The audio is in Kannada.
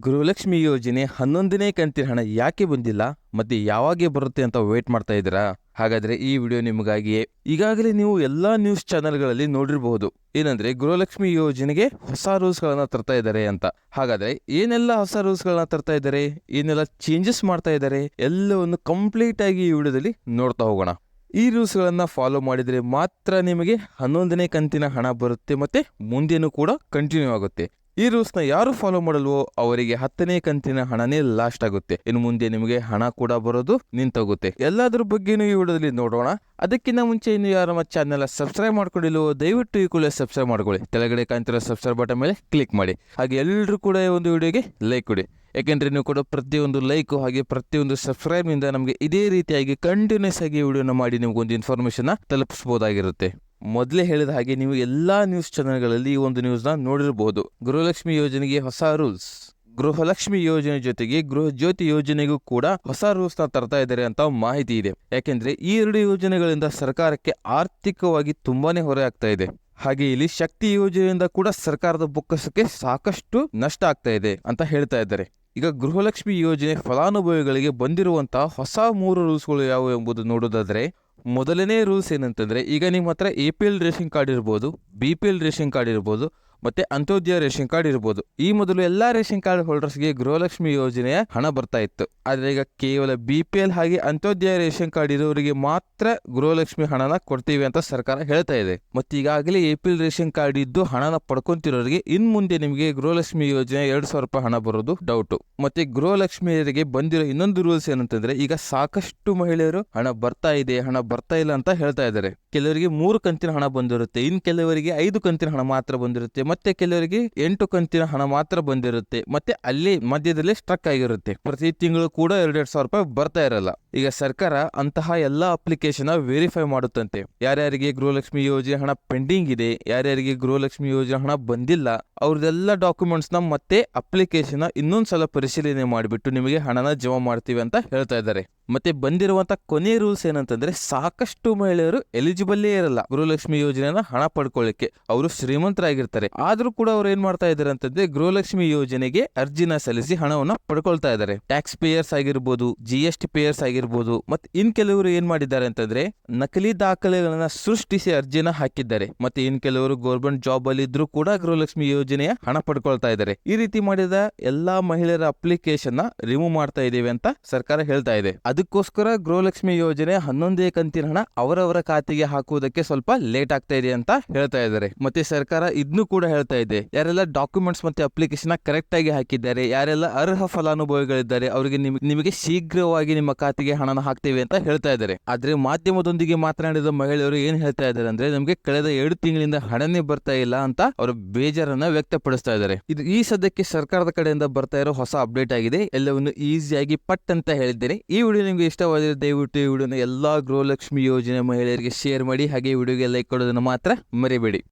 ಗೃಹಲಕ್ಷ್ಮಿ ಯೋಜನೆ 11ನೇ ಕಂತಿನ ಹಣ ಯಾಕೆ ಬಂದಿಲ್ಲ ಮತ್ತೆ ಯಾವಾಗೆ ಬರುತ್ತೆ ಅಂತ ವೇಟ್ ಮಾಡ್ತಾ ಇದ್ದೀರಾ? ಹಾಗಾದ್ರೆ ಈ ವಿಡಿಯೋ ನಿಮಗಾಗಿಯೇ. ಈಗಾಗಲೇ ನೀವು ಎಲ್ಲಾ ನ್ಯೂಸ್ ಚಾನೆಲ್ಗಳಲ್ಲಿ ನೋಡಿರಬಹುದು ಏನಂದ್ರೆ ಗೃಹಲಕ್ಷ್ಮಿ ಯೋಜನೆಗೆ ಹೊಸ ರೂಲ್ಸ್ ಗಳನ್ನ ತರ್ತಾ ಇದ್ದಾರೆ ಅಂತ. ಹಾಗಾದ್ರೆ ಏನೆಲ್ಲ ಹೊಸ ರೂಲ್ಸ್ ಗಳನ್ನ ತರ್ತಾ ಇದ್ದಾರೆ, ಏನೆಲ್ಲ ಚೇಂಜಸ್ ಮಾಡ್ತಾ ಇದ್ದಾರೆ, ಎಲ್ಲವನ್ನು ಕಂಪ್ಲೀಟ್ ಆಗಿ ಈ ವಿಡಿಯೋದಲ್ಲಿ ನೋಡ್ತಾ ಹೋಗೋಣ. ಈ ರೂಲ್ಸ್ ಗಳನ್ನ ಫಾಲೋ ಮಾಡಿದ್ರೆ ಮಾತ್ರ ನಿಮಗೆ 11ನೇ ಕಂತಿನ ಹಣ ಬರುತ್ತೆ ಮತ್ತೆ ಮುಂದೇನು ಕೂಡ ಕಂಟಿನ್ಯೂ ಆಗುತ್ತೆ. ಈ ರೂಲ್ಸ್ ನ ಯಾರು ಫಾಲೋ ಮಾಡಲ್ವೋ ಅವರಿಗೆ 10ನೇ ಕಂತಿನ ಹಣನೇ ಲಾಸ್ಟ್ ಆಗುತ್ತೆ. ಇನ್ನು ಮುಂದೆ ನಿಮಗೆ ಹಣ ಕೂಡ ಬರೋದು ನಿಂತೋಗುತ್ತೆ. ಎಲ್ಲಾದ್ರ ಬಗ್ಗೆನೂ ಈ ವಿಡಿಯೋದಲ್ಲಿ ನೋಡೋಣ. ಅದಕ್ಕಿಂತ ಮುಂಚೆ ಇನ್ನು ಯಾರು ನಮ್ಮ ಚಾನೆಲ್ ಸಬ್ಸ್ಕ್ರೈಬ್ ಮಾಡ್ಕೊಂಡಿಲ್ವೋ ದಯವಿಟ್ಟು ಈ ಕೂಡಲೇ ಸಬ್ಸ್ಕ್ರೈಬ್ ಮಾಡ್ಕೊಳ್ಳಿ. ಕೆಳಗಡೆ ಕಾಣ್ತಿರೋ ಸಬ್ಸ್ಕ್ರೈಬ್ ಬಟನ್ ಮೇಲೆ ಕ್ಲಿಕ್ ಮಾಡಿ. ಹಾಗೆ ಎಲ್ಲರೂ ಕೂಡ ಈ ಒಂದು ವಿಡಿಯೋಗೆ ಲೈಕ್ ಕೊಡಿ. ಯಾಕೆಂದ್ರೆ ನೀವು ಕೂಡ ಪ್ರತಿಯೊಂದು ಲೈಕ್ ಹಾಗೆ ಪ್ರತಿಯೊಂದು ಸಬ್ಸ್ಕ್ರೈಬ್ ನಿಂದ ನಮಗೆ ಇದೇ ರೀತಿಯಾಗಿ ಕಂಟಿನ್ಯೂಸ್ ಆಗಿ ವಿಡಿಯೋನ ಮಾಡಿ ನಿಮ್ಗೊಂದು ಇನ್ಫಾರ್ಮೇಶನ್ ತಲುಪಿಸಬಹುದಾಗಿರುತ್ತೆ. ಮೊದಲೇ ಹೇಳಿದ ಹಾಗೆ ನೀವು ಎಲ್ಲಾ ನ್ಯೂಸ್ ಚಾನೆಲ್ಗಳಲ್ಲಿ ಈ ಒಂದು ನ್ಯೂಸ್ ನ ನೋಡಿರಬಹುದು. ಗೃಹಲಕ್ಷ್ಮಿ ಯೋಜನೆಗೆ ಹೊಸ ರೂಲ್ಸ್. ಗೃಹಲಕ್ಷ್ಮಿ ಯೋಜನೆ ಜೊತೆಗೆ ಗೃಹ ಜ್ಯೋತಿ ಯೋಜನೆಗೂ ಕೂಡ ಹೊಸ ರೂಲ್ಸ್ ನ ತರ್ತಾ ಇದ್ದಾರೆ ಅಂತ ಮಾಹಿತಿ ಇದೆ. ಯಾಕೆಂದ್ರೆ ಈ ಎರಡು ಯೋಜನೆಗಳಿಂದ ಸರ್ಕಾರಕ್ಕೆ ಆರ್ಥಿಕವಾಗಿ ತುಂಬಾನೇ ಹೊರೆ ಆಗ್ತಾ ಇದೆ. ಹಾಗೆ ಇಲ್ಲಿ ಶಕ್ತಿ ಯೋಜನೆಯಿಂದ ಕೂಡ ಸರ್ಕಾರದ ಬೊಕ್ಕಸಕ್ಕೆ ಸಾಕಷ್ಟು ನಷ್ಟ ಆಗ್ತಾ ಇದೆ ಅಂತ ಹೇಳ್ತಾ ಇದ್ದಾರೆ. ಈಗ ಗೃಹಲಕ್ಷ್ಮಿ ಯೋಜನೆ ಫಲಾನುಭವಿಗಳಿಗೆ ಬಂದಿರುವಂತಹ ಹೊಸ 3 ರೂಲ್ಸ್ಗಳು ಯಾವುವು ಎಂಬುದು ನೋಡೋದಾದ್ರೆ, ಮೊದಲನೇ ರೂಲ್ಸ್ ಏನಂತಂದ್ರೆ, ಈಗ ನಿಮ್ಮ ಹತ್ರ APL ರೇಷನ್ ಕಾರ್ಡ್ ಇರ್ಬೋದು, BPL ರೇಷನ್ ಕಾರ್ಡ್ ಇರ್ಬೋದು ಮತ್ತೆ ಅಂತ್ಯೋದಯ ರೇಷನ್ ಕಾರ್ಡ್ ಇರ್ಬೋದು. ಈ ಮೊದಲು ಎಲ್ಲಾ ರೇಷನ್ ಕಾರ್ಡ್ ಹೋಲ್ಡರ್ಸ್ಗೆ ಗೃಹಲಕ್ಷ್ಮಿ ಯೋಜನೆಯ ಹಣ ಬರ್ತಾ ಇತ್ತು. ಆದ್ರೆ ಈಗ ಕೇವಲ BPL ಹಾಗೆ ಅಂತ್ಯೋದಯ ರೇಷನ್ ಕಾರ್ಡ್ ಇರೋರಿಗೆ ಮಾತ್ರ ಗೃಹಲಕ್ಷ್ಮಿ ಹಣನ ಕೊಡ್ತೀವಿ ಅಂತ ಸರ್ಕಾರ ಹೇಳ್ತಾ ಇದೆ. ಮತ್ತೆ ಈಗಾಗಲೇ APL ರೇಷನ್ ಕಾರ್ಡ್ ಇದ್ದು ಹಣನ ಪಡ್ಕೊಂತಿರೋರಿಗೆ ಇನ್ ಮುಂದೆ ನಿಮಗೆ ಗೃಹಲಕ್ಷ್ಮಿ ಯೋಜನೆ 2,000 ರೂಪಾಯಿ ಹಣ ಬರೋದು ಡೌಟ್. ಮತ್ತೆ ಗೃಹಲಕ್ಷ್ಮಿಯರಿಗೆ ಬಂದಿರೋ ಇನ್ನೊಂದು ರೂಲ್ಸ್ ಏನಂತಂದ್ರೆ, ಈಗ ಸಾಕಷ್ಟು ಮಹಿಳೆಯರು ಹಣ ಬರ್ತಾ ಇದೆ, ಹಣ ಬರ್ತಾ ಇಲ್ಲ ಅಂತ ಹೇಳ್ತಾ ಇದ್ದಾರೆ. ಕೆಲವರಿಗೆ 3 ಕಂತಿನ ಹಣ ಬಂದಿರುತ್ತೆ, ಇನ್ ಕೆಲವರಿಗೆ 5 ಕಂತಿನ ಹಣ ಮಾತ್ರ ಬಂದಿರುತ್ತೆ, ಮತ್ತೆ ಕೆಲವರಿಗೆ 8 ಕಂತಿನ ಹಣ ಮಾತ್ರ ಬಂದಿರುತ್ತೆ, ಮತ್ತೆ ಅಲ್ಲಿ ಮಧ್ಯದಲ್ಲಿ ಸ್ಟ್ರಕ್ ಆಗಿರುತ್ತೆ. ಪ್ರತಿ ತಿಂಗಳು ಕೂಡ 2,000 ರೂಪಾಯಿ ಬರ್ತಾ ಇರಲ್ಲ. ಈಗ ಸರ್ಕಾರ ಅಂತಹ ಎಲ್ಲಾ ಅಪ್ಲಿಕೇಶನ್ ವೆರಿಫೈ ಮಾಡುತ್ತಂತೆ. ಯಾರ್ಯಾರಿಗೆ ಗೃಹಲಕ್ಷ್ಮಿ ಯೋಜನೆ ಹಣ ಪೆಂಡಿಂಗ್ ಇದೆ, ಯಾರ್ಯಾರಿಗೆ ಗೃಹಲಕ್ಷ್ಮಿ ಯೋಜನೆ ಹಣ ಬಂದಿಲ್ಲ, ಅವ್ರದೆಲ್ಲ ಡಾಕ್ಯುಮೆಂಟ್ಸ್ ನ ಮತ್ತೆ ಅಪ್ಲಿಕೇಶನ್ ಇನ್ನೊಂದ್ಸಲ ಪರಿಶೀಲನೆ ಮಾಡಿಬಿಟ್ಟು ನಿಮಗೆ ಹಣನ ಜಮಾ ಮಾಡ್ತೀವಿ ಅಂತ ಹೇಳ್ತಾ ಇದ್ದಾರೆ. ಮತ್ತೆ ಬಂದಿರುವಂತ ಕೊನೆ ರೂಲ್ಸ್ ಏನಂತಂದ್ರೆ, ಸಾಕಷ್ಟು ಮಹಿಳೆಯರು ಎಲಿಜಿಬಲ್ಲೇ ಇರಲ್ಲ ಗೃಹಲಕ್ಷ್ಮಿ ಯೋಜನೆನ ಹಣ ಪಡ್ಕೊಳ್ಳಿಕ್ಕೆ. ಅವರು ಶ್ರೀಮಂತರಾಗಿರ್ತಾರೆ, ಆದ್ರೂ ಕೂಡ ಅವ್ರು ಏನ್ ಮಾಡ್ತಾ ಇದಾರೆ ಅಂತಂದ್ರೆ ಗೃಹಲಕ್ಷ್ಮಿ ಯೋಜನೆಗೆ ಅರ್ಜಿನ ಸಲ್ಲಿಸಿ ಹಣವನ್ನ ಪಡ್ಕೊಳ್ತಾ ಇದ್ದಾರೆ. ಟ್ಯಾಕ್ಸ್ ಪೇಯರ್ಸ್ ಆಗಿರ್ಬೋದು, GST ಪೇಯರ್ಸ್ ಆಗಿರ್ಬೋದು. ಮತ್ತೆ ಇನ್ ಕೆಲವರು ಏನ್ ಮಾಡಿದ್ದಾರೆ ಅಂತಂದ್ರೆ ನಕಲಿ ದಾಖಲೆಗಳನ್ನ ಸೃಷ್ಟಿಸಿ ಅರ್ಜಿನ ಹಾಕಿದ್ದಾರೆ. ಮತ್ತೆ ಇನ್ ಕೆಲವರು ಗೌರ್ಮೆಂಟ್ ಜಾಬ್ ಅಲ್ಲಿ ಇದ್ರೂ ಕೂಡ ಗೃಹಲಕ್ಷ್ಮಿ ಯೋಜನೆಯ ಹಣ ಪಡ್ಕೊಳ್ತಾ ಇದ್ದಾರೆ. ಈ ರೀತಿ ಮಾಡಿದ ಎಲ್ಲಾ ಮಹಿಳೆಯರ ಅಪ್ಲಿಕೇಶನ್ ನ ರಿಮೂವ್ ಮಾಡ್ತಾ ಇದೀವಿ ಅಂತ ಸರ್ಕಾರ ಹೇಳ್ತಾ ಇದೆ. ಅದಕ್ಕೋಸ್ಕರ ಗೃಹಲಕ್ಷ್ಮಿ ಯೋಜನೆ 11ನೇ ಕಂತಿನ ಹಣ ಅವರವರ ಖಾತೆಗೆ ಹಾಕುವುದಕ್ಕೆ ಸ್ವಲ್ಪ ಲೇಟ್ ಆಗ್ತಾ ಇದೆ ಅಂತ ಹೇಳ್ತಾ ಇದ್ದಾರೆ. ಮತ್ತೆ ಸರ್ಕಾರ ಇದನ್ನು ಕೂಡ ಹೇಳ್ತಾ ಇದೆ, ಯಾರೆಲ್ಲ ಡಾಕ್ಯುಮೆಂಟ್ಸ್ ಮತ್ತೆ ಅಪ್ಲಿಕೇಶನ್ ಕರೆಕ್ಟ್ ಆಗಿ ಹಾಕಿದ್ದಾರೆ, ಯಾರೆಲ್ಲ ಅರ್ಹ ಫಲಾನುಭವಿಗಳಿದ್ದಾರೆ, ಅವರಿಗೆ ನಿಮಗೆ ಶೀಘ್ರವಾಗಿ ನಿಮ್ಮ ಖಾತೆಗೆ ಹಣನ ಹಾಕ್ತೇವೆ ಅಂತ ಹೇಳ್ತಾ ಇದ್ದಾರೆ. ಆದ್ರೆ ಮಾಧ್ಯಮದೊಂದಿಗೆ ಮಾತನಾಡಿದ ಮಹಿಳೆಯರು ಏನ್ ಹೇಳ್ತಾ ಇದ್ದಾರೆ ಅಂದ್ರೆ, ನಮಗೆ ಕಳೆದ 2 ತಿಂಗಳಿಂದ ಹಣನೇ ಬರ್ತಾ ಇಲ್ಲ ಅಂತ ಅವರು ಬೇಜಾರನ್ನ ವ್ಯಕ್ತಪಡಿಸ್ತಾ ಇದ್ದಾರೆ. ಇದು ಈ ಸದ್ಯಕ್ಕೆ ಸರ್ಕಾರದ ಕಡೆಯಿಂದ ಬರ್ತಾ ಇರೋ ಹೊಸ ಅಪ್ಡೇಟ್ ಆಗಿದೆ. ಎಲ್ಲವನ್ನು ಈಸಿಯಾಗಿ ಪಟ್ ಅಂತ ಹೇಳಿದ್ದೇನೆ. ಈ ವಿಡಿಯೋ ನಿಮಗೆ ಇಷ್ಟವಾದರೆ ದಯವಿಟ್ಟು ಈ ವಿಡಿಯೋನ ಎಲ್ಲಾ ಗೃಹಲಕ್ಷ್ಮಿ ಯೋಜನೆ ಮಹಿಳೆಯರಿಗೆ ಶೇರ್ ಮಾಡಿ. ಹಾಗೆ ವಿಡಿಯೋಗೆ ಲೈಕ್ ಕೊಡೋದನ್ನು ಮಾತ್ರ ಮರಿಬೇಡಿ.